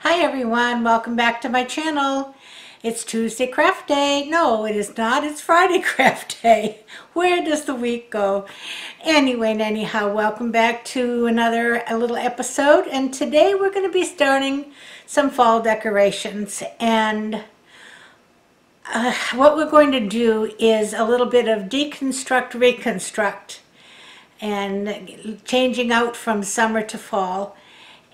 Hi everyone, welcome back to my channel. It's Tuesday craft day. No, it is not. It's Friday craft day. Where does the week go? Anyway and anyhow, welcome back to a little episode. And today we're going to be starting some fall decorations. And what we're going to do is a little bit of deconstruct, reconstruct. And changing out from summer to fall.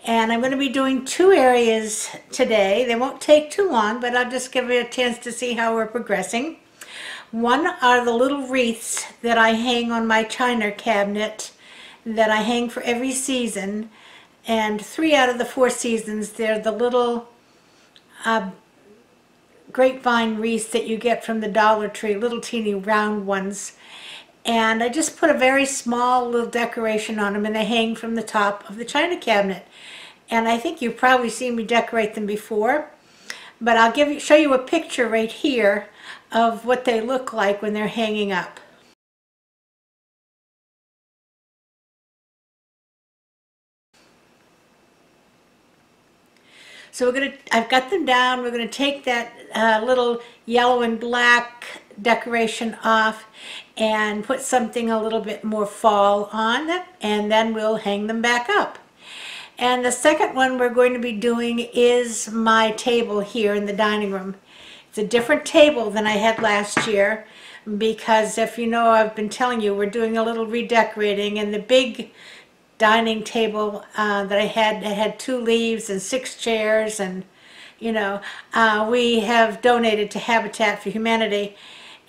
And I'm going to be doing two areas today. They won't take too long, but I'll just give you a chance to see how we're progressing. One are the little wreaths that I hang on my china cabinet that I hang for every season. And 3 out of the 4 seasons, they're the little grapevine wreaths that you get from the Dollar Tree, little teeny round ones. And I just put a very small little decoration on them, and they hang from the top of the china cabinet. And I think you've probably seen me decorate them before, but I'll show you a picture right here of what they look like when they're hanging up. So I've got them down. We're going to take that little yellow and black decoration off and put something a little bit more fall on it, and then we'll hang them back up. And the second one we're going to be doing is my table here in the dining room. It's a different table than I had last year because, if you know, I've been telling you we're doing a little redecorating, and the big dining table that I had 2 leaves and 6 chairs, and we have donated to Habitat for Humanity.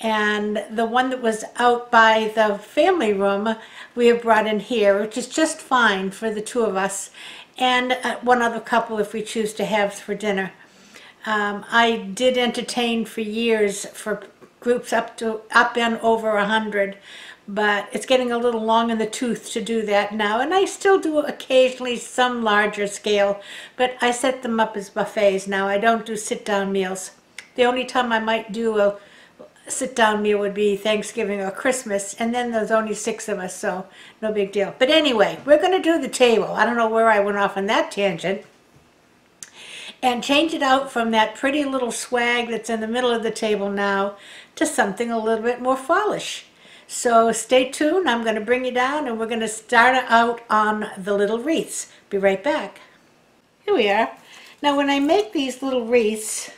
And the one that was out by the family room we have brought in here, which is just fine for the 2 of us and one other couple if we choose to have for dinner. I did entertain for years for groups up and over 100, but it's getting a little long in the tooth to do that now, and I still do occasionally some larger scale, but I set them up as buffets now. I don't do sit-down meals. The only time I might do a sit-down meal would be Thanksgiving or Christmas, and then there's only 6 of us, so no big deal. But anyway, we're going to do the table. I don't know where I went off on that tangent. And change it out from that pretty little swag that's in the middle of the table now to something a little bit more fallish. So stay tuned. I'm going to bring you down, and we're going to start out on the little wreaths. Be right back. Here we are. Now when I make these little wreaths,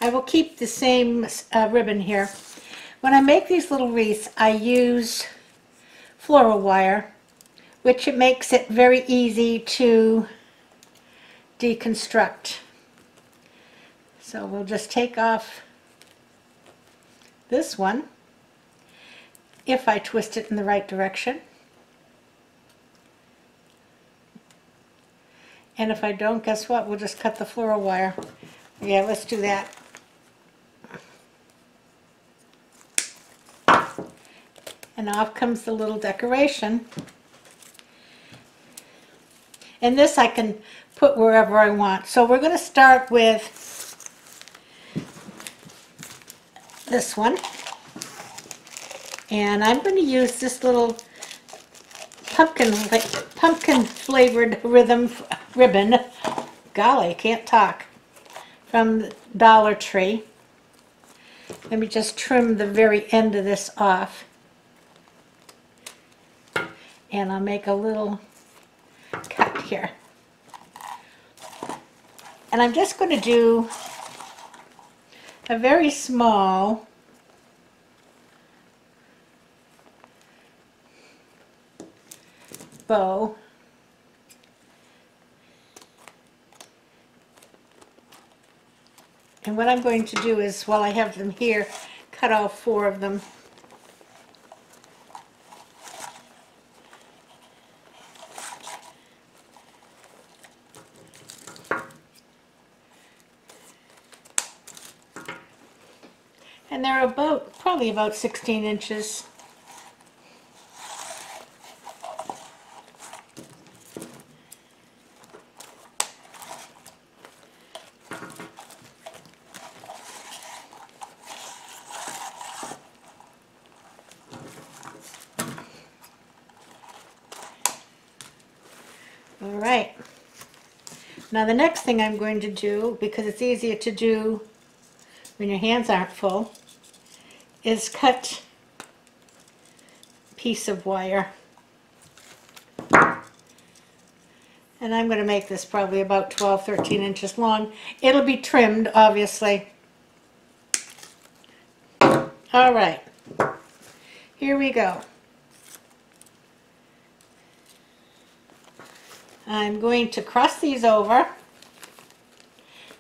I will keep the same ribbon here. When I make these little wreaths, I use floral wire, which it makes it very easy to deconstruct. So we'll just take off this one, if I twist it in the right direction. And if I don't, guess what? We'll just cut the floral wire. Yeah, let's do that. And off comes the little decoration. And this I can put wherever I want. So we're going to start with this one. And I'm going to use this little pumpkin flavored ribbon. Golly, I can't talk. From Dollar Tree. Let me just trim the very end of this off. And I'll make a little cut here. And I'm just going to do a very small bow. And what I'm going to do is, while I have them here, cut all 4 of them. And they're probably about 16 inches. All right. Now the next thing I'm going to do, because it's easier to do when your hands aren't full, is cut a piece of wire. And I'm going to make this probably about 12, 13 inches long. It'll be trimmed, obviously. All right, here we go. I'm going to cross these over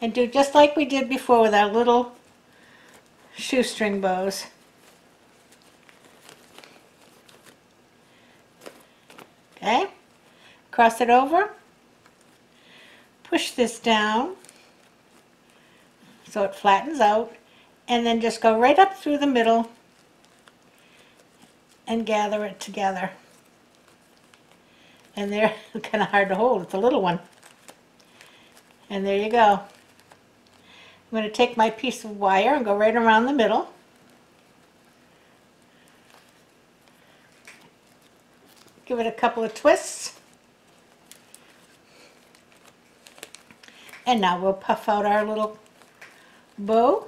and do just like we did before with our little shoestring bows. Okay, cross it over, push this down so it flattens out, and then just go right up through the middle and gather it together. And they're kind of hard to hold, it's a little one. And there you go. I'm going to take my piece of wire and go right around the middle. Give it a couple of twists. And now we'll puff out our little bow.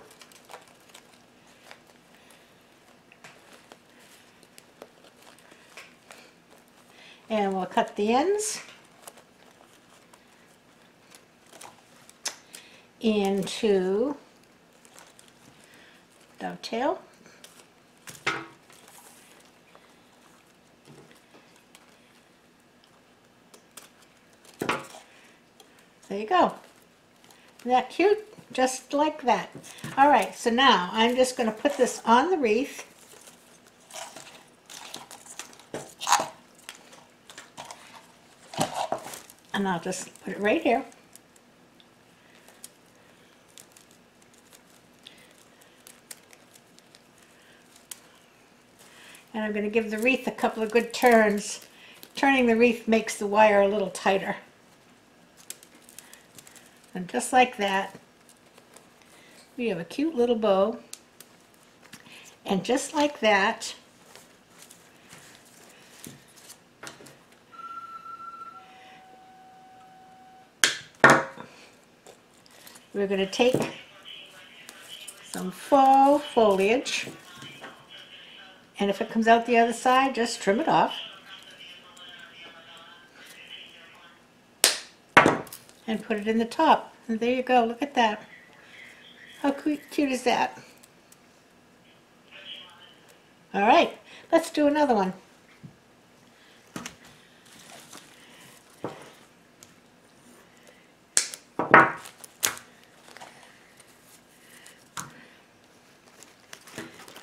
And we'll cut the ends into dovetail. There you go. Isn't that cute? Just like that. All right, so now I'm just going to put this on the wreath. And I'll just put it right here. And I'm going to give the wreath a couple of good turns. Turning the wreath makes the wire a little tighter. And just like that, we have a cute little bow. And just like that, we're going to take some faux foliage, and if it comes out the other side, just trim it off. And put it in the top. And there you go, look at that. How cute is that? All right, let's do another one.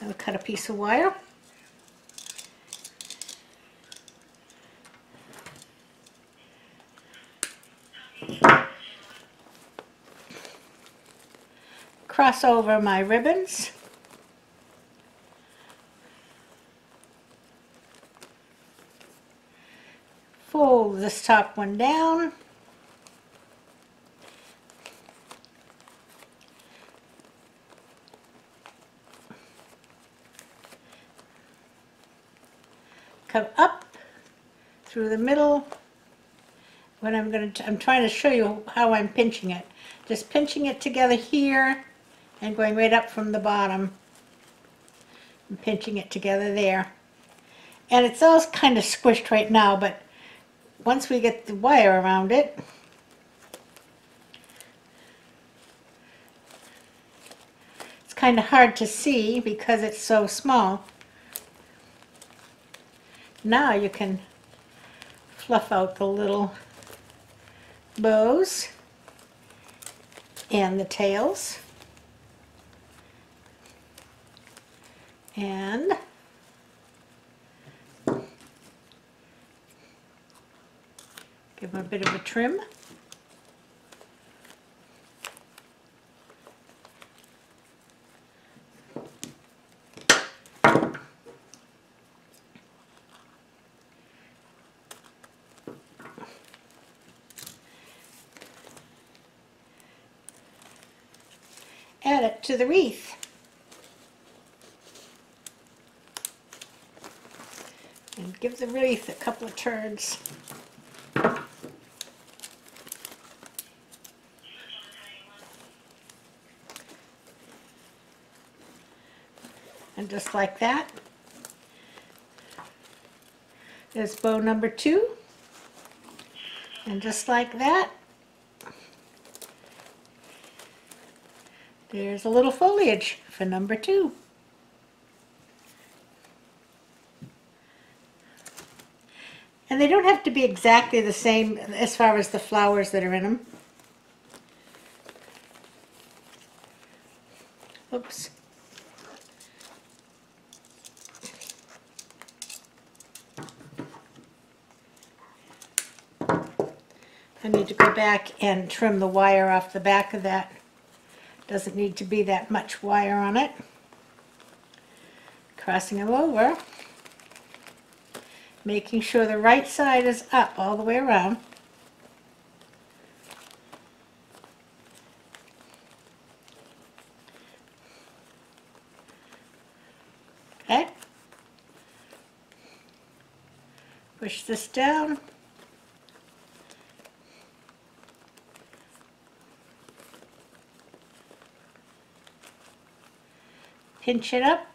I'll cut a piece of wire. Cross over my ribbons. Fold this top one down. Come up through the middle. What I'm trying to show you how I'm pinching it. Just pinching it together here and going right up from the bottom and pinching it together there. And it's all kind of squished right now, but once we get the wire around it, it's kind of hard to see because it's so small. Now you can fluff out the little bows and the tails. And give them a bit of a trim. Add it to the wreath. And give the wreath a couple of turns. And just like that. There's bow number 2. And just like that, there's a little foliage for number 2. And they don't have to be exactly the same as far as the flowers that are in them. Oops. I need to go back and trim the wire off the back of that. Doesn't need to be that much wire on it. Crossing them over, making sure the right side is up all the way around. Okay. Push this down. Pinch it up.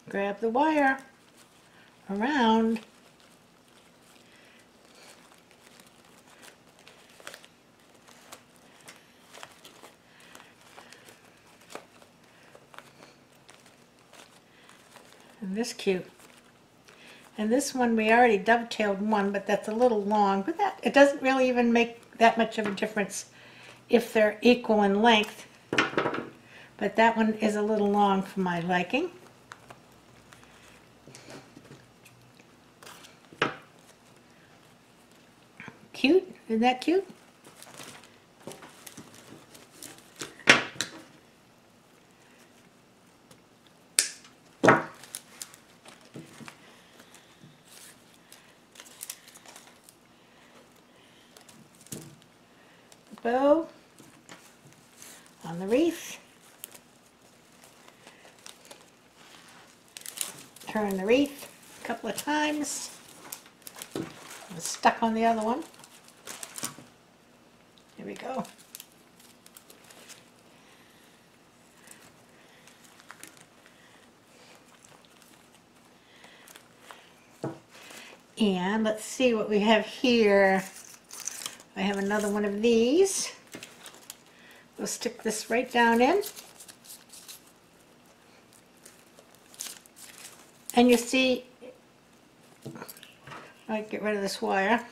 Grab the wire around. And this cute. And this one we already dovetailed one, but that's a little long. But that it doesn't really even make that much of a difference if they're equal in length. But that one is a little long for my liking. Cute? Isn't that cute? Bow on the wreath. Turn the wreath a couple of times. I'm stuck on the other one. Here we go. And let's see what we have here. I have another one of these. We'll stick this right down in. And you see, I'll get rid of this wire.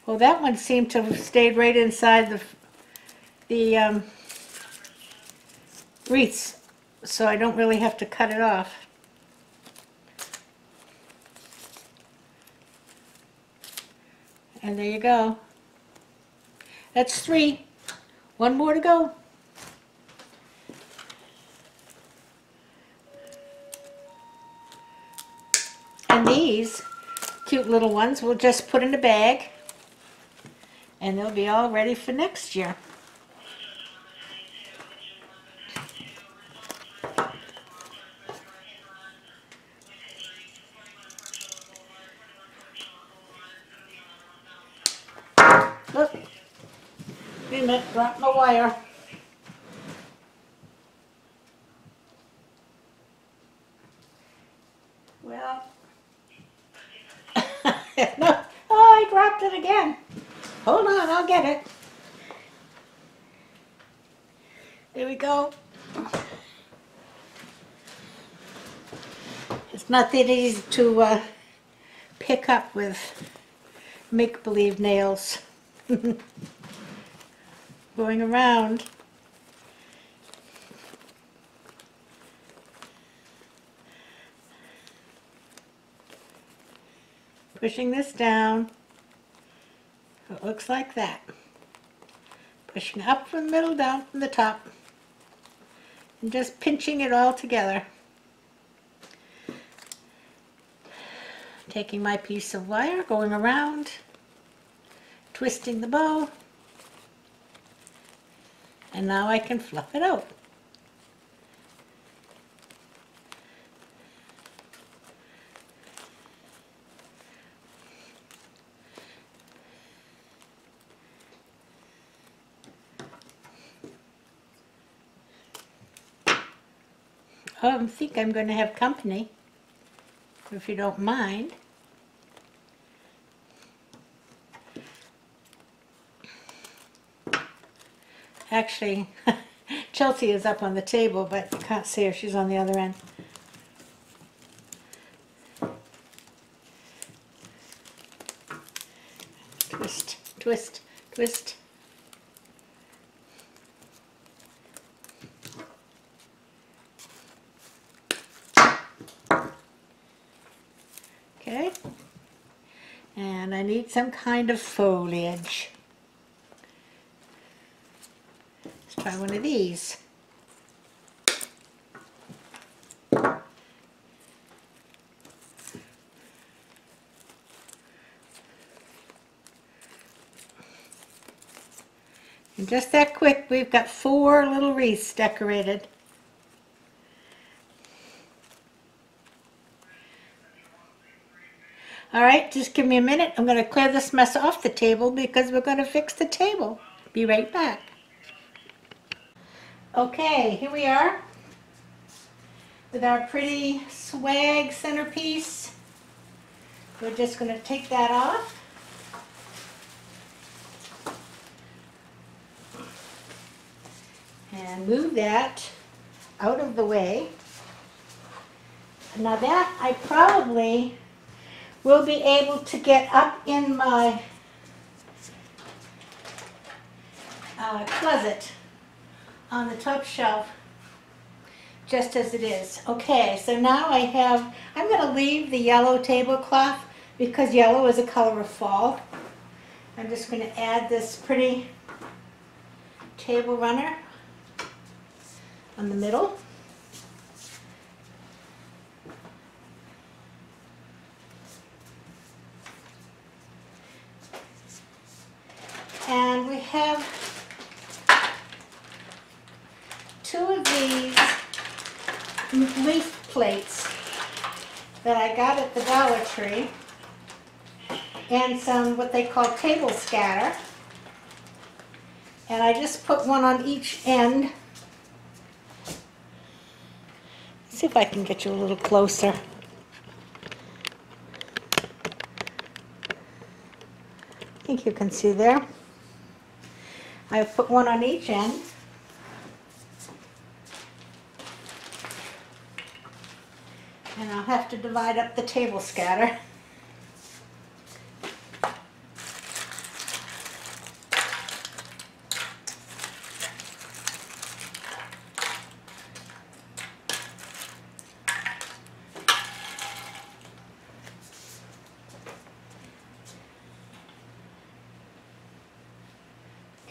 Well, that one seemed to have stayed right inside the wreaths, so I don't really have to cut it off. And there you go. That's 3. One more to go. And these cute little ones we'll just put in a bag and they'll be all ready for next year. Look, wait a minute, drop my wire. Well, no, oh, I dropped it again. Hold on, I'll get it. There we go. It's not that easy to pick up with make-believe nails. Going around. Pushing this down. So it looks like that. Pushing up from the middle, down from the top. And just pinching it all together. Taking my piece of wire, going around, twisting the bow, and now I can fluff it out. think I'm going to have company, if you don't mind. Actually, Chelsea is up on the table, but you can't see her. She's on the other end. Twist, twist, twist. Okay. And I need some kind of foliage. Let's try one of these. And just that quick, we've got 4 little wreaths decorated. All right, just give me a minute. I'm going to clear this mess off the table because we're going to fix the table. Be right back. Okay, here we are with our pretty swag centerpiece. We're just going to take that off. And move that out of the way. Now that I probably will be able to get up in my closet on the top shelf just as it is. Okay, so now I'm going to leave the yellow tablecloth because yellow is a color of fall. I'm just going to add this pretty table runner on the middle. And we have 2 of these leaf plates that I got at the Dollar Tree, and some what they call table scatter. And I just put one on each end. Let's see if I can get you a little closer. I think you can see there. I've put one on each end. And I'll have to divide up the table scatter.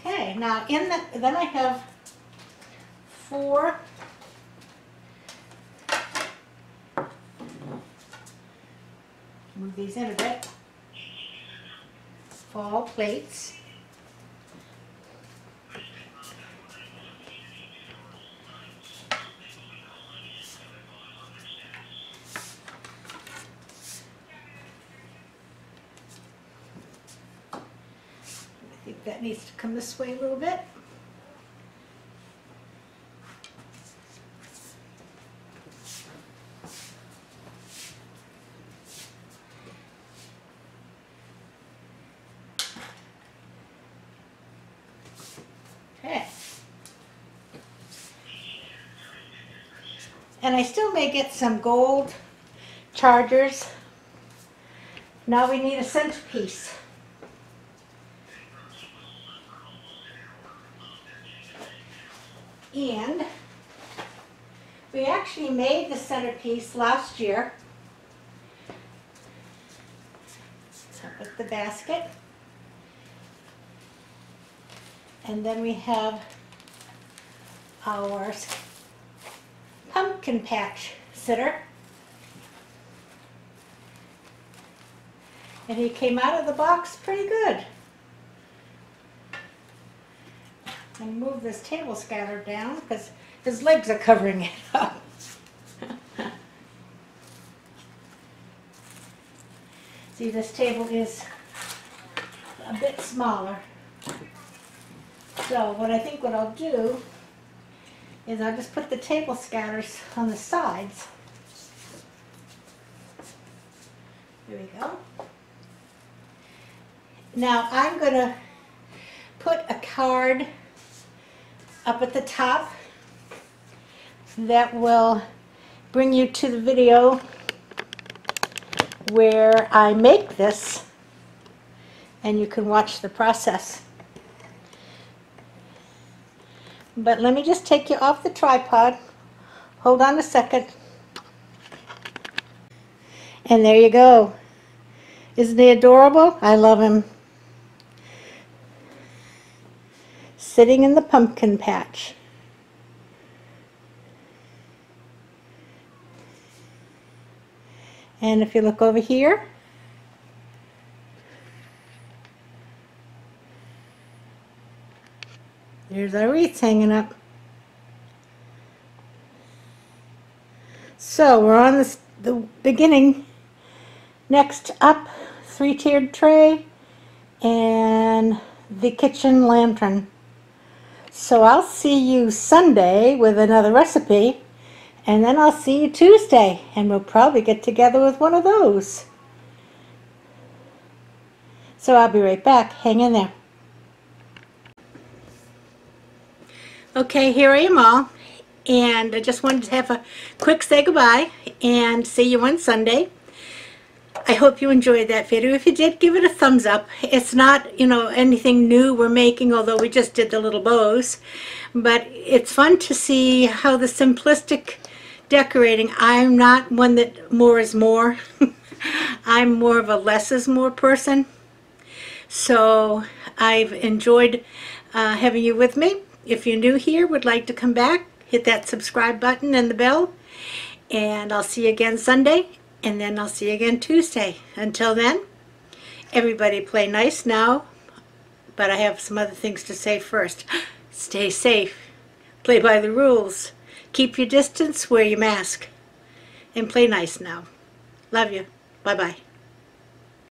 Okay, now then I have 4 move these in a bit. Fall plates. I think that needs to come this way a little bit. Okay. And I still may get some gold chargers. Now we need a centerpiece. And we actually made the centerpiece last year with the basket. And then we have our pumpkin patch sitter. And he came out of the box pretty good. And move this table scatter down because his legs are covering it up. See, this table is a bit smaller. So what I'll do is I'll just put the table scatters on the sides. There we go. Now I'm going to put a card up at the top that will bring you to the video where I make this, and you can watch the process. But let me just take you off the tripod. Hold on a second. And there you go. Isn't he adorable? I love him. Sitting in the pumpkin patch. And if you look over here, there's our wreaths hanging up. So we're on the beginning. Next up, 3-tiered tray and the kitchen lantern. So I'll see you Sunday with another recipe, and then I'll see you Tuesday, and we'll probably get together with one of those. So I'll be right back. Hang in there. Okay, here I am all, and I just wanted to have a quick say goodbye and see you on Sunday. I hope you enjoyed that video. If you did, give it a thumbs up. It's not, you know, anything new we're making, although we just did the little bows. But it's fun to see how the simplistic decorating, I'm not one that more is more. I'm more of a less is more person. So I've enjoyed having you with me. If you're new here, would like to come back, hit that subscribe button and the bell. And I'll see you again Sunday. And then I'll see you again Tuesday. Until then, everybody play nice now, but I have some other things to say first. Stay safe. Play by the rules. Keep your distance, wear your mask. And play nice now. Love you. Bye-bye.